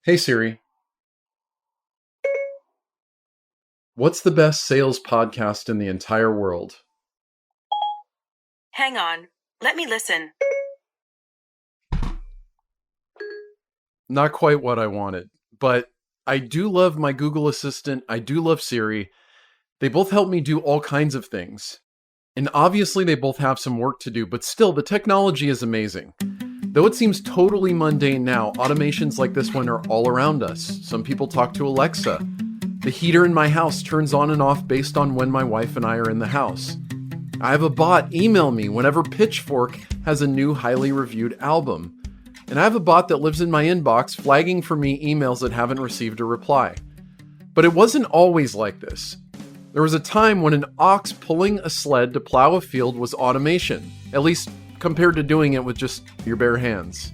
Hey Siri, what's the best sales podcast in the entire world? Hang on. Let me listen. Not quite what I wanted, but I do love my Google Assistant. I do love Siri. They both help me do all kinds of things. And obviously, they both have some work to do, but still, the technology is amazing. Though it seems totally mundane now, automations like this one are all around us. Some people talk to Alexa. The heater in my house turns on and off based on when my wife and I are in the house. I have a bot email me whenever Pitchfork has a new highly reviewed album. And I have a bot that lives in my inbox flagging for me emails that haven't received a reply. But it wasn't always like this. There was a time when an ox pulling a sled to plow a field was automation, at least compared to doing it with just your bare hands.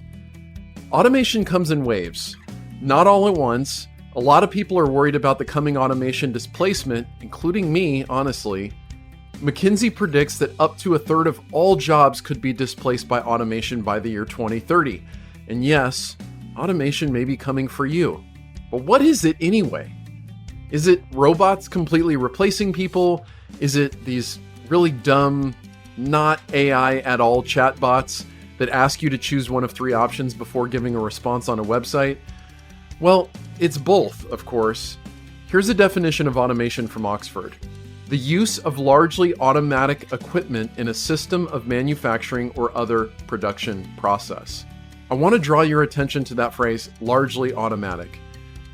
Automation comes in waves, not all at once. A lot of people are worried about the coming automation displacement, including me, honestly. McKinsey predicts that up to a third of all jobs could be displaced by automation by the year 2030. And yes, automation may be coming for you. But what is it anyway? Is it robots completely replacing people? Is it these really dumb, not AI at all chatbots that ask you to choose one of three options before giving a response on a website? Well, it's both, of course. Here's a definition of automation from Oxford. The use of largely automatic equipment in a system of manufacturing or other production process. I want to draw your attention to that phrase, largely automatic,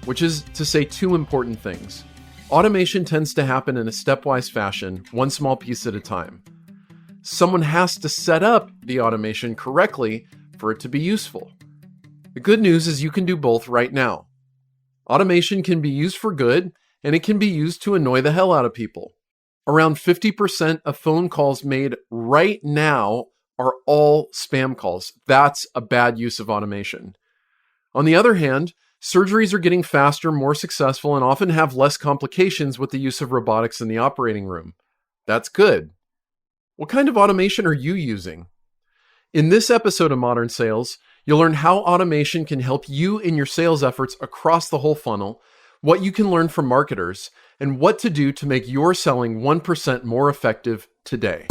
which is to say two important things. Automation tends to happen in a stepwise fashion, one small piece at a time. Someone has to set up the automation correctly for it to be useful. The good news is you can do both right now. Automation can be used for good, and it can be used to annoy the hell out of people. Around 50% of phone calls made right now are all spam calls. That's a bad use of automation. On the other hand, surgeries are getting faster, more successful, and often have less complications with the use of robotics in the operating room. That's good. What kind of automation are you using? In this episode of Modern Sales, you'll learn how automation can help you in your sales efforts across the whole funnel, what you can learn from marketers, and what to do to make your selling 1% more effective today.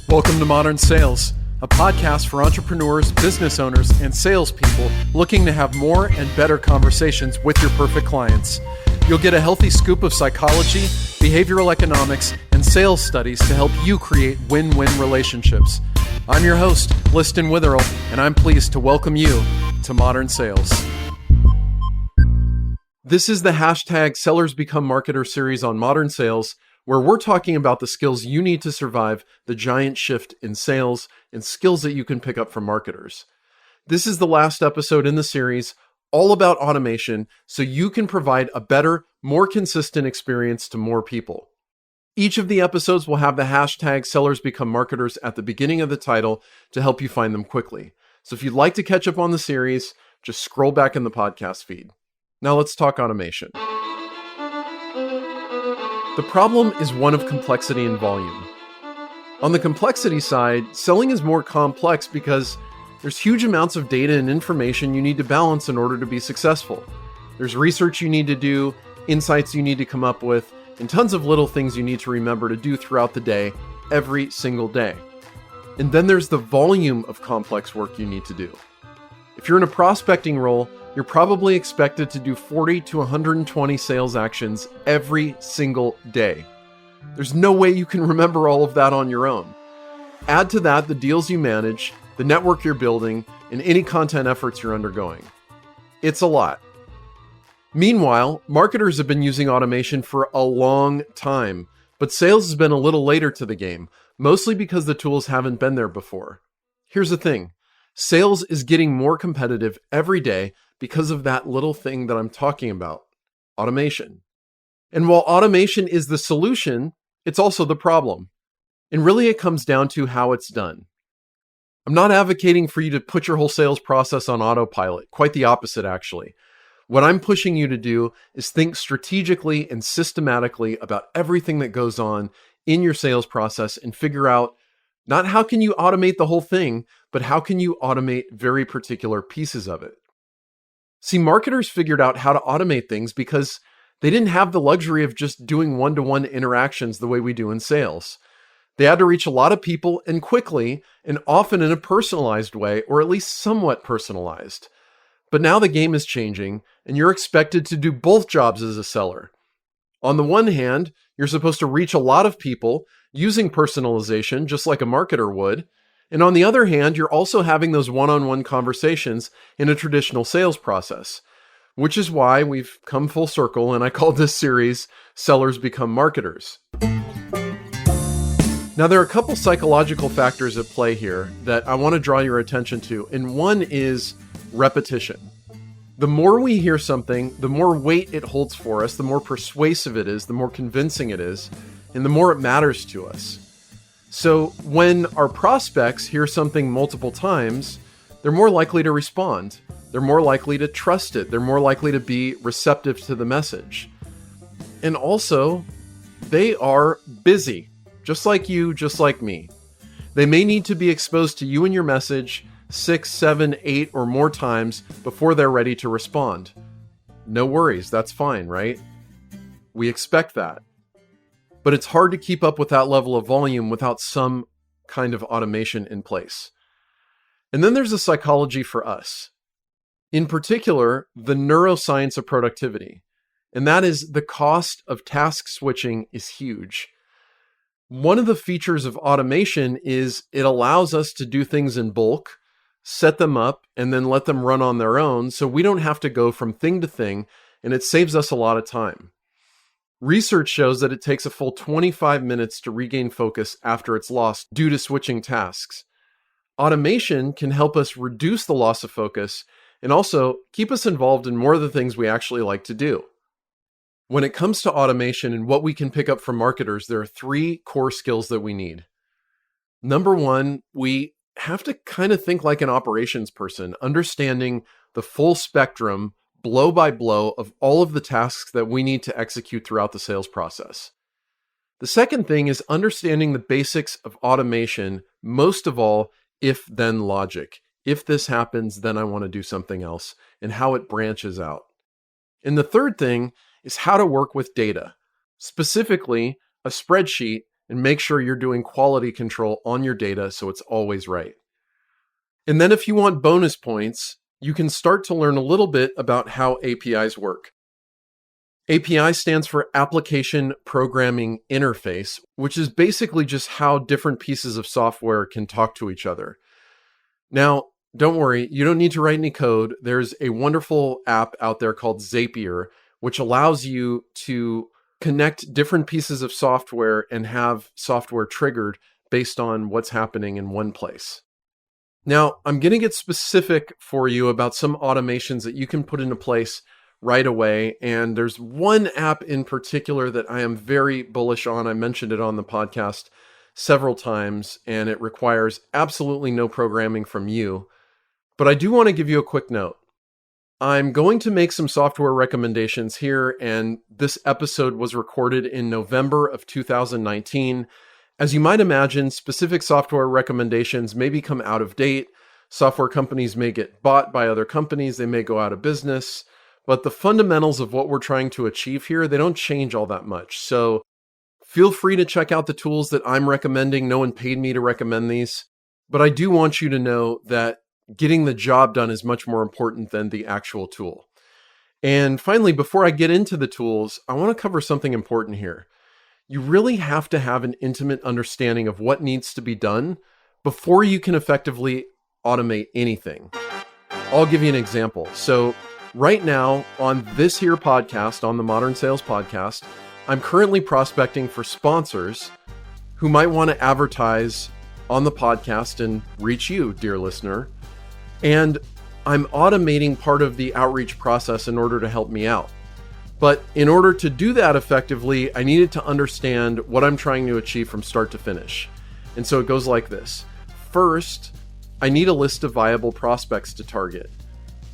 Welcome to Modern Sales, a podcast for entrepreneurs, business owners, and salespeople looking to have more and better conversations with your perfect clients. You'll get a healthy scoop of psychology, behavioral economics, and sales studies to help you create win-win relationships. I'm your host, Liston Witherell, and I'm pleased to welcome you to Modern Sales. This is the hashtag Sellers Become Marketers series on Modern Sales, where we're talking about the skills you need to survive the giant shift in sales and skills that you can pick up from marketers. This is the last episode in the series, all about automation, so you can provide a better, more consistent experience to more people. Each of the episodes will have the hashtag Sellers Become Marketers at the beginning of the title to help you find them quickly. So if you'd like to catch up on the series, just scroll back in the podcast feed. Now let's talk automation. The problem is one of complexity and volume. On the complexity side, selling is more complex because there's huge amounts of data and information you need to balance in order to be successful. There's research you need to do, insights you need to come up with, and tons of little things you need to remember to do throughout the day, every single day. And then there's the volume of complex work you need to do. If you're in a prospecting role, you're probably expected to do 40 to 120 sales actions every single day. There's no way you can remember all of that on your own. Add to that the deals you manage, the network you're building, and any content efforts you're undergoing. It's a lot. Meanwhile, marketers have been using automation for a long time, but sales has been a little later to the game, mostly because the tools haven't been there before. Here's the thing. Sales is getting more competitive every day because of that little thing that I'm talking about, automation. And while automation is the solution, it's also the problem. And really it comes down to how it's done. I'm not advocating for you to put your whole sales process on autopilot, quite the opposite actually. What I'm pushing you to do is think strategically and systematically about everything that goes on in your sales process and figure out not how can you automate the whole thing, but how can you automate very particular pieces of it. See, marketers figured out how to automate things because they didn't have the luxury of just doing one-to-one interactions the way we do in sales. They had to reach a lot of people and quickly, and often in a personalized way, or at least somewhat personalized. But now the game is changing, and you're expected to do both jobs as a seller. On the one hand, you're supposed to reach a lot of people using personalization, just like a marketer would. And on the other hand, you're also having those one-on-one conversations in a traditional sales process, which is why we've come full circle, and I called this series Sellers Become Marketers. Now, there are a couple psychological factors at play here that I want to draw your attention to, and one is repetition. The more we hear something, the more weight it holds for us, the more persuasive it is, the more convincing it is, and the more it matters to us. So when our prospects hear something multiple times, they're more likely to respond. They're more likely to trust it. They're more likely to be receptive to the message. And also, they are busy, just like you, just like me. They may need to be exposed to you and your message 6, 7, 8, or more times before they're ready to respond. No worries, that's fine, right? We expect that. But it's hard to keep up with that level of volume without some kind of automation in place. And then there's the psychology for us. In particular, the neuroscience of productivity. And that is the cost of task switching is huge. One of the features of automation is it allows us to do things in bulk, set them up, and then let them run on their own so we don't have to go from thing to thing, and it saves us a lot of time. Research shows that it takes a full 25 minutes to regain focus after it's lost due to switching tasks. Automation can help us reduce the loss of focus and also keep us involved in more of the things we actually like to do. When it comes to automation and what we can pick up from marketers, there are 3 core skills that we need. Number 1, we have to kind of think like an operations person, understanding the full spectrum, blow by blow, of all of the tasks that we need to execute throughout the sales process. The second thing is understanding the basics of automation, most of all, if-then logic. If this happens, then I want to do something else, and how it branches out. And the third thing is how to work with data, specifically a spreadsheet, and make sure you're doing quality control on your data so it's always right. And then if you want bonus points, you can start to learn a little bit about how APIs work. API stands for Application Programming Interface, which is basically just how different pieces of software can talk to each other. Now, don't worry, you don't need to write any code. There's a wonderful app out there called Zapier, which allows you to connect different pieces of software and have software triggered based on what's happening in one place. Now, I'm going to get specific for you about some automations that you can put into place right away. And there's one app in particular that I am very bullish on. I mentioned it on the podcast several times, and it requires absolutely no programming from you. But I do want to give you a quick note. I'm going to make some software recommendations here, and this episode was recorded in November of 2019. As you might imagine, specific software recommendations may become out of date. Software companies may get bought by other companies. They may go out of business. But the fundamentals of what we're trying to achieve here, they don't change all that much. So feel free to check out the tools that I'm recommending. No one paid me to recommend these. But I do want you to know that getting the job done is much more important than the actual tool. And finally, before I get into the tools, I want to cover something important here. You really have to have an intimate understanding of what needs to be done before you can effectively automate anything. I'll give you an example. So right now on this here podcast, on the Modern Sales Podcast, I'm currently prospecting for sponsors who might want to advertise on the podcast and reach you, dear listener. And I'm automating part of the outreach process in order to help me out. But in order to do that effectively, I needed to understand what I'm trying to achieve from start to finish. And so it goes like this. First, I need a list of viable prospects to target.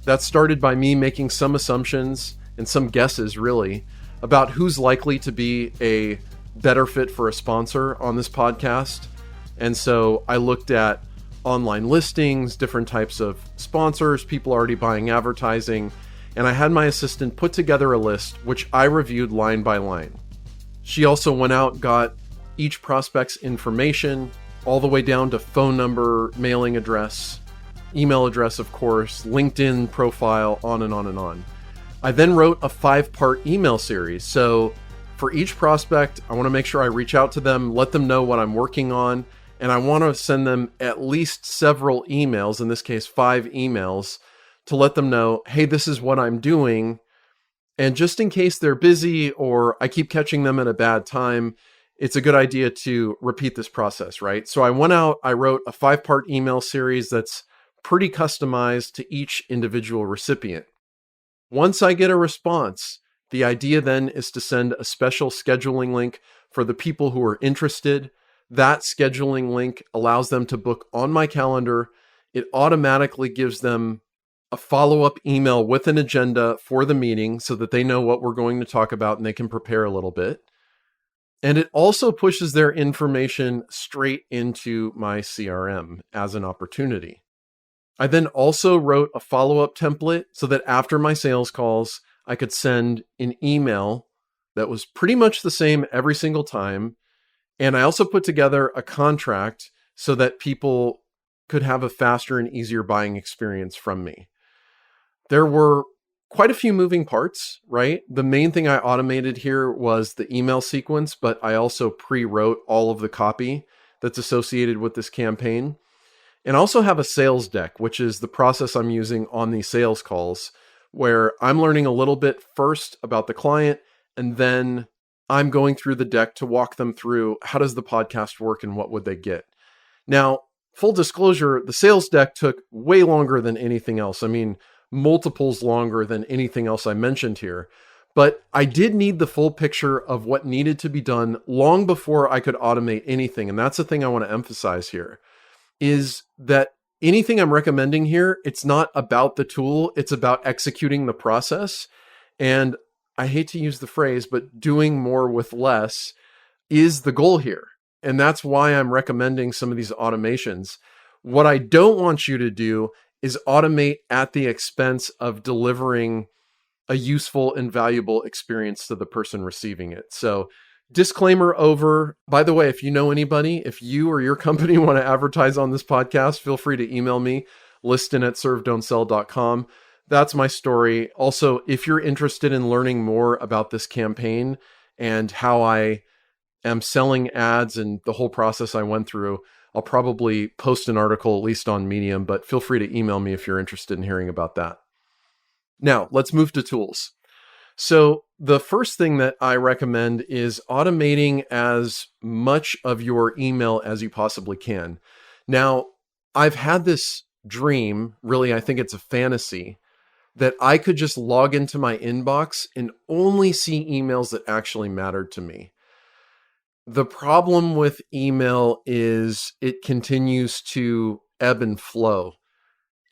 That started by me making some assumptions and some guesses, really, about who's likely to be a better fit for a sponsor on this podcast. And so I looked at online listings, different types of sponsors, people already buying advertising, and I had my assistant put together a list, which I reviewed line by line. She also went out, got each prospect's information, all the way down to phone number, mailing address, email address, of course, LinkedIn profile, on and on and on. I then wrote a 5-part email series. So for each prospect, I want to make sure I reach out to them, let them know what I'm working on, and I want to send them at least several emails, in this case, 5 emails, to let them know, hey, this is what I'm doing. And just in case they're busy or I keep catching them at a bad time, it's a good idea to repeat this process, right? So I went out, I wrote a 5-part email series that's pretty customized to each individual recipient. Once I get a response, the idea then is to send a special scheduling link for the people who are interested. That scheduling link allows them to book on my calendar. It automatically gives them a follow-up email with an agenda for the meeting so that they know what we're going to talk about and they can prepare a little bit. And it also pushes their information straight into my CRM as an opportunity. I then also wrote a follow-up template so that after my sales calls, I could send an email that was pretty much the same every single time. And I also put together a contract so that people could have a faster and easier buying experience from me. There were quite a few moving parts, right? The main thing I automated here was the email sequence, but I also pre-wrote all of the copy that's associated with this campaign. And I also have a sales deck, which is the process I'm using on these sales calls, where I'm learning a little bit first about the client, and then I'm going through the deck to walk them through how does the podcast work and what would they get. Now, full disclosure, the sales deck took way longer than anything else. I mean, multiples longer than anything else I mentioned here. But I did need the full picture of what needed to be done long before I could automate anything. And that's the thing I want to emphasize here, is that anything I'm recommending here, it's not about the tool, it's about executing the process. And I hate to use the phrase, but doing more with less is the goal here. And that's why I'm recommending some of these automations. What I don't want you to do is automate at the expense of delivering a useful and valuable experience to the person receiving it. So, disclaimer over. By the way, if you know anybody, if you or your company want to advertise on this podcast, feel free to email me, liston@servedon'tsell.com. That's my story. Also, if you're interested in learning more about this campaign and how I am selling ads and the whole process I went through, I'll probably post an article, at least on Medium, but feel free to email me if you're interested in hearing about that. Now, let's move to tools. So the first thing that I recommend is automating as much of your email as you possibly can. Now, I've had this dream, really, I think it's a fantasy, that I could just log into my inbox and only see emails that actually mattered to me. The problem with email is it continues to ebb and flow.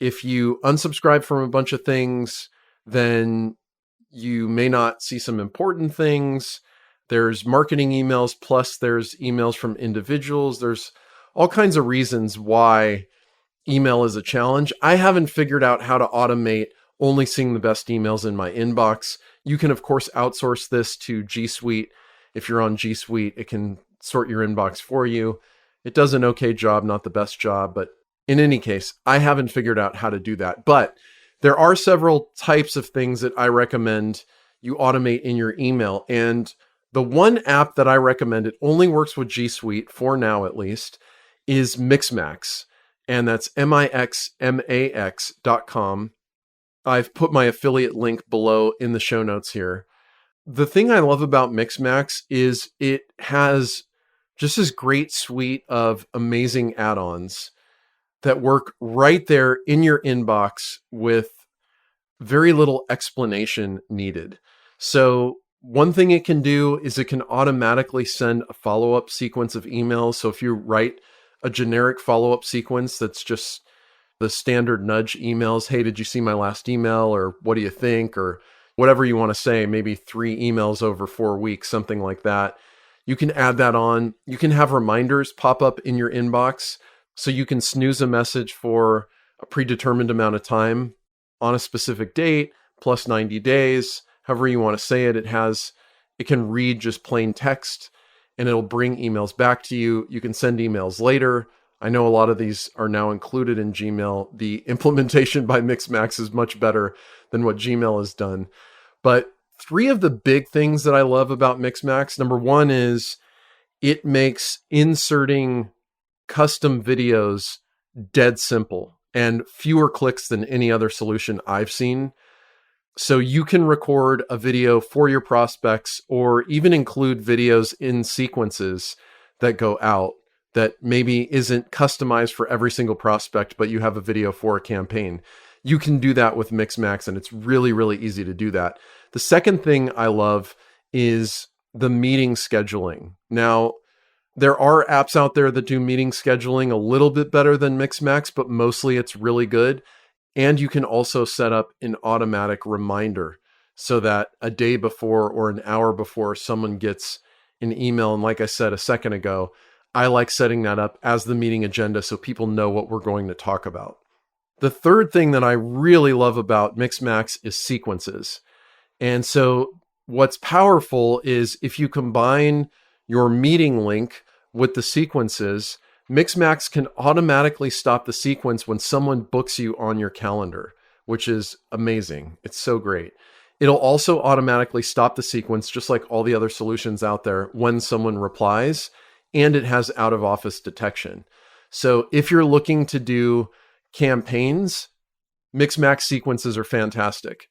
If you unsubscribe from a bunch of things, then you may not see some important things. There's marketing emails, plus there's emails from individuals. There's all kinds of reasons why email is a challenge. I haven't figured out how to automate only seeing the best emails in my inbox. You can, of course, outsource this to G Suite. If you're on G Suite, it can sort your inbox for you. It does an okay job, not the best job, but in any case, I haven't figured out how to do that. But there are several types of things that I recommend you automate in your email. And the one app that I recommend, it only works with G Suite for now at least, is Mixmax. And that's mixmax.com. I've put my affiliate link below in the show notes here. The thing I love about Mixmax is it has just this great suite of amazing add-ons that work right there in your inbox with very little explanation needed. So one thing it can do is it can automatically send a follow-up sequence of emails. So if you write a generic follow-up sequence that's just the standard nudge emails, hey, did you see my last email? Or what do you think? Or whatever you want to say, maybe 3 emails over 4 weeks, something like that. You can add that on. You can have reminders pop up in your inbox. So you can snooze a message for a predetermined amount of time on a specific date, plus 90 days, however you want to say it. It can read just plain text and it'll bring emails back to you. You can send emails later. I know a lot of these are now included in Gmail. The implementation by Mixmax is much better than what Gmail has done. But three of the big things that I love about Mixmax, number one is it makes inserting custom videos dead simple and fewer clicks than any other solution I've seen. So you can record a video for your prospects or even include videos in sequences that go out that maybe isn't customized for every single prospect, but you have a video for a campaign. You can do that with Mixmax, and it's really, really easy to do that. The second thing I love is the meeting scheduling. Now, there are apps out there that do meeting scheduling a little bit better than Mixmax, but mostly it's really good. And you can also set up an automatic reminder so that a day before or an hour before someone gets an email, and like I said a second ago, I like setting that up as the meeting agenda so people know what we're going to talk about. The third thing that I really love about Mixmax is sequences. And so what's powerful is if you combine your meeting link with the sequences, Mixmax can automatically stop the sequence when someone books you on your calendar, which is amazing. It's so great. It'll also automatically stop the sequence, just like all the other solutions out there, when someone replies, and it has out-of-office detection. So if you're looking to do campaigns, Mixmax sequences are fantastic.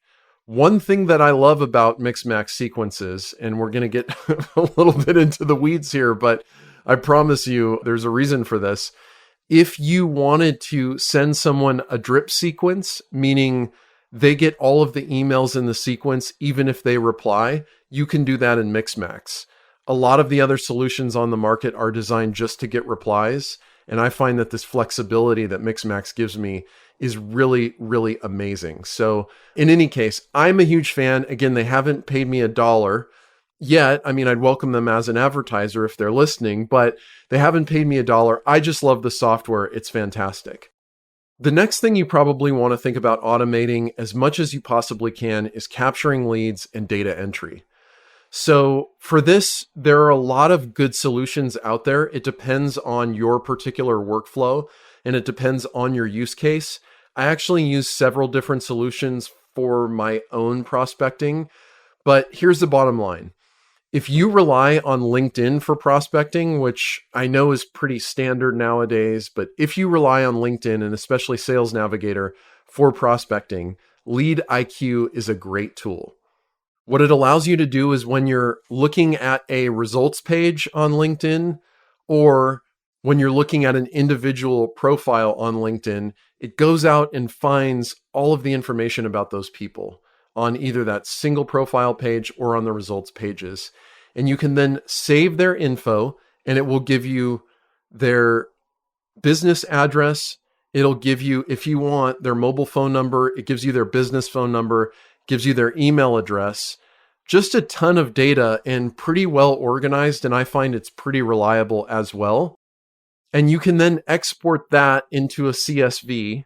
One thing that I love about Mixmax sequences, and we're going to get a little bit into the weeds here, but I promise you there's a reason for this. If you wanted to send someone a drip sequence, meaning they get all of the emails in the sequence, even if they reply, you can do that in Mixmax. A lot of the other solutions on the market are designed just to get replies. And I find that this flexibility that Mixmax gives me is really, really amazing. So in any case, I'm a huge fan. Again, they haven't paid me $1 yet. I mean, I'd welcome them as an advertiser if they're listening, but they haven't paid me $1. I just love the software. It's fantastic. The next thing you probably want to think about automating as much as you possibly can is capturing leads and data entry. So for this, there are a lot of good solutions out there. It depends on your particular workflow and it depends on your use case. I actually use several different solutions for my own prospecting, but here's the bottom line. If you rely on LinkedIn for prospecting, which I know is pretty standard nowadays, but if you rely on LinkedIn and especially Sales Navigator for prospecting, Lead IQ is a great tool. What it allows you to do is when you're looking at a results page on LinkedIn, or when you're looking at an individual profile on LinkedIn, it goes out and finds all of the information about those people on either that single profile page or on the results pages. And you can then save their info and it will give you their business address. It'll give you, if you want, their mobile phone number. It gives you their business phone number, gives you their email address, just a ton of data and pretty well organized. And I find it's pretty reliable as well. And you can then export that into a CSV,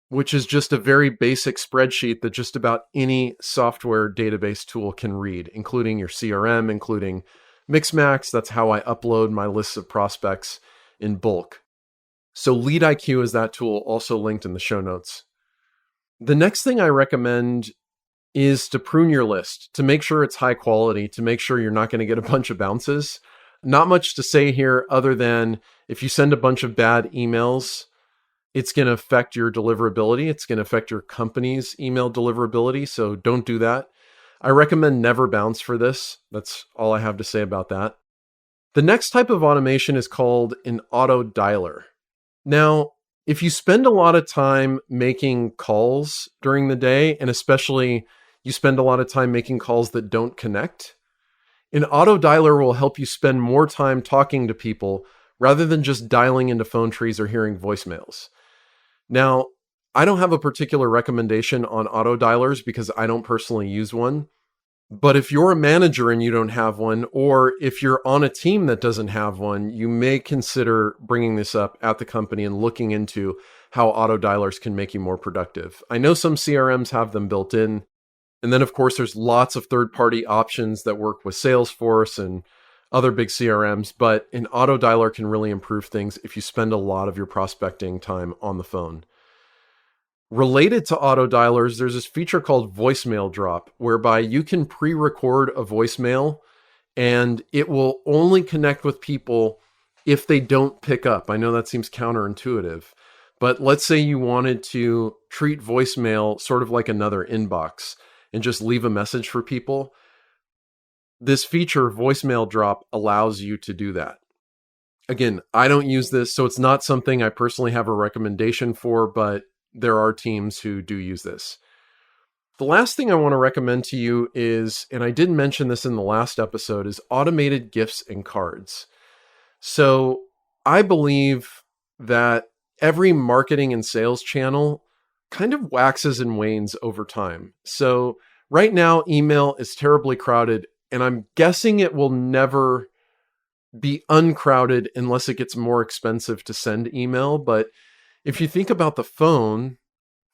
which is just a very basic spreadsheet that just about any software database tool can read, including your CRM, including Mixmax. That's how I upload my lists of prospects in bulk. So Lead IQ is that tool, also linked in the show notes. The next thing I recommend is to prune your list, to make sure it's high quality, to make sure you're not going to get a bunch of bounces. Not much to say here other than if you send a bunch of bad emails, it's going to affect your deliverability. It's going to affect your company's email deliverability. So don't do that. I recommend never bounce for this. That's all I have to say about that. The next type of automation is called an auto dialer. Now, if you spend a lot of time making calls during the day, and especially you spend a lot of time making calls that don't connect, an auto dialer will help you spend more time talking to people rather than just dialing into phone trees or hearing voicemails. Now, I don't have a particular recommendation on auto dialers because I don't personally use one. But if you're a manager and you don't have one, or if you're on a team that doesn't have one, you may consider bringing this up at the company and looking into how auto dialers can make you more productive. I know some CRMs have them built in. And then, of course, there's lots of third-party options that work with Salesforce and other big CRMs, but an auto dialer can really improve things if you spend a lot of your prospecting time on the phone. Related to auto dialers, there's this feature called voicemail drop, whereby you can pre-record a voicemail and it will only connect with people if they don't pick up. I know that seems counterintuitive, but let's say you wanted to treat voicemail sort of like another inbox and just leave a message for people. This feature, voicemail drop, allows you to do that. Again, I don't use this, so it's not something I personally have a recommendation for, but there are teams who do use this. The last thing I want to recommend to you is, and I did mention this in the last episode, is automated gifts and cards. So I believe that every marketing and sales channel kind of waxes and wanes over time. So right now, email is terribly crowded, and I'm guessing it will never be uncrowded unless it gets more expensive to send email. But if you think about the phone,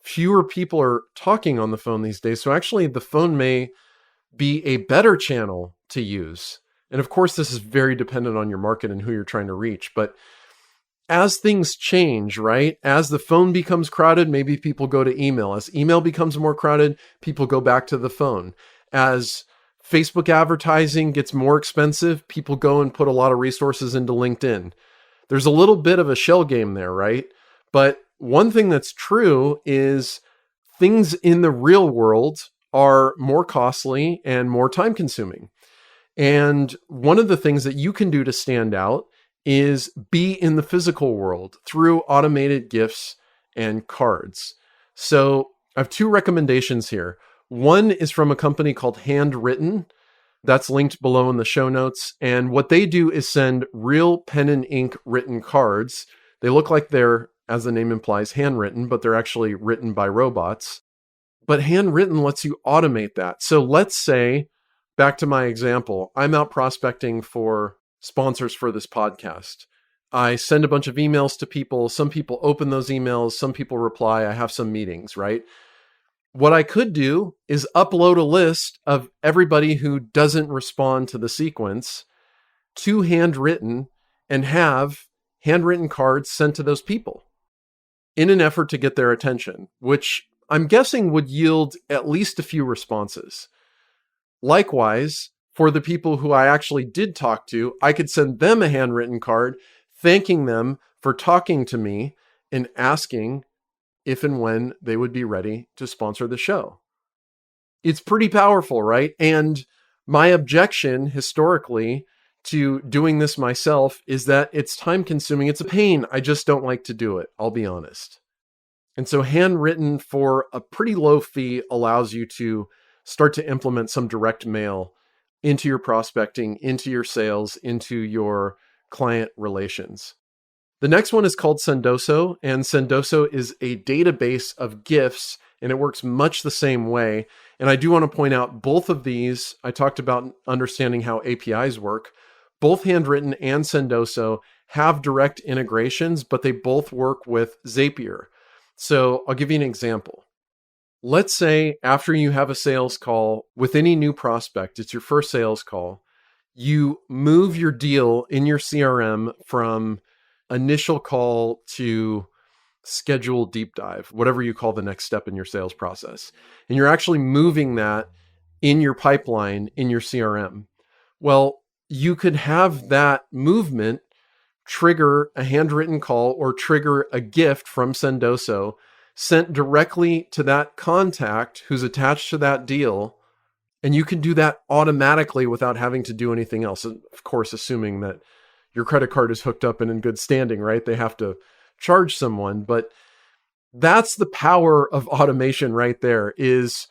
fewer people are talking on the phone these days. So actually, the phone may be a better channel to use. And of course, this is very dependent on your market and who you're trying to reach. But as things change, right? As the phone becomes crowded, maybe people go to email. As email becomes more crowded, people go back to the phone. As Facebook advertising gets more expensive, people go and put a lot of resources into LinkedIn. There's a little bit of a shell game there, right? But one thing that's true is things in the real world are more costly and more time consuming. And one of the things that you can do to stand out is be in the physical world through automated gifts and cards. So I have two recommendations here. One is from a company called Handwritten. That's linked below in the show notes. And what they do is send real pen and ink written cards. They look like they're, as the name implies, handwritten, but they're actually written by robots. But Handwritten lets you automate that. So let's say, back to my example, I'm out prospecting for sponsors for this podcast. I send a bunch of emails to people. Some people open those emails. Some people reply. I have some meetings, right? What I could do is upload a list of everybody who doesn't respond to the sequence to Handwritten and have handwritten cards sent to those people in an effort to get their attention, which I'm guessing would yield at least a few responses. Likewise, for the people who I actually did talk to, I could send them a handwritten card thanking them for talking to me and asking if and when they would be ready to sponsor the show. It's pretty powerful, right? And my objection historically to doing this myself is that it's time consuming. It's a pain. I just don't like to do it. I'll be honest. And so Handwritten for a pretty low fee allows you to start to implement some direct mail into your prospecting, into your sales, into your client relations. The next one is called Sendoso, and Sendoso is a database of gifts, and it works much the same way. And I do want to point out both of these, I talked about understanding how APIs work. Both Handwritten and Sendoso have direct integrations, but they both work with Zapier. So I'll give you an example. Let's say after you have a sales call with any new prospect, it's your first sales call, you move your deal in your CRM from initial call to schedule deep dive, whatever you call the next step in your sales process. And you're actually moving that in your pipeline, in your CRM. Well, you could have that movement trigger a handwritten call or trigger a gift from Sendoso sent directly to that contact who's attached to that deal. And you can do that automatically without having to do anything else. Of course, assuming that your credit card is hooked up and in good standing, right? They have to charge someone, but that's the power of automation right there, is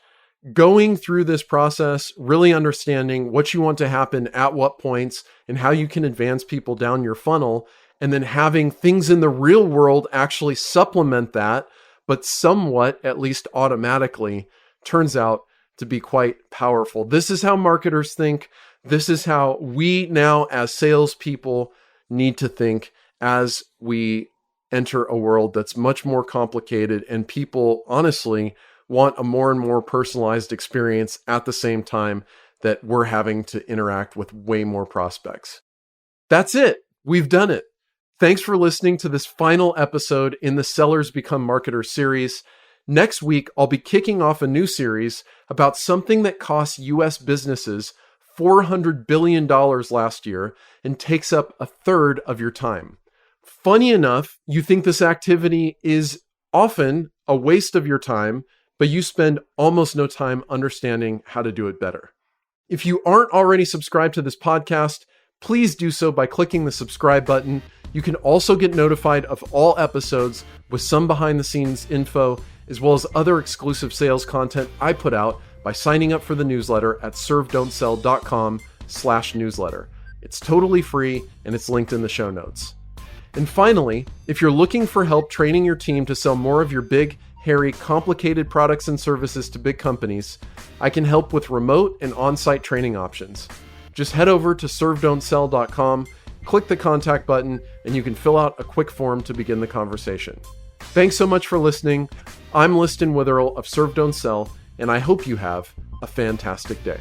going through this process, really understanding what you want to happen at what points and how you can advance people down your funnel, and then having things in the real world actually supplement that, but somewhat, at least automatically, turns out to be quite powerful. This is how marketers think. This is how we now as salespeople need to think as we enter a world that's much more complicated and people honestly want a more and more personalized experience at the same time that we're having to interact with way more prospects. That's it. We've done it. Thanks for listening to this final episode in the Sellers Become Marketers series. Next week, I'll be kicking off a new series about something that costs US businesses $400 billion last year and takes up a third of your time. Funny enough, you think this activity is often a waste of your time, but you spend almost no time understanding how to do it better. If you aren't already subscribed to this podcast, please do so by clicking the subscribe button. You can also get notified of all episodes with some behind the scenes info, as well as other exclusive sales content I put out by signing up for the newsletter at servedon'tsell.com/newsletter. It's totally free and it's linked in the show notes. And finally, if you're looking for help training your team to sell more of your big, hairy, complicated products and services to big companies, I can help with remote and on-site training options. Just head over to servedon'tsell.com, click the contact button, and you can fill out a quick form to begin the conversation. Thanks so much for listening. I'm Liston Witherell of Serve Don't Sell, and I hope you have a fantastic day.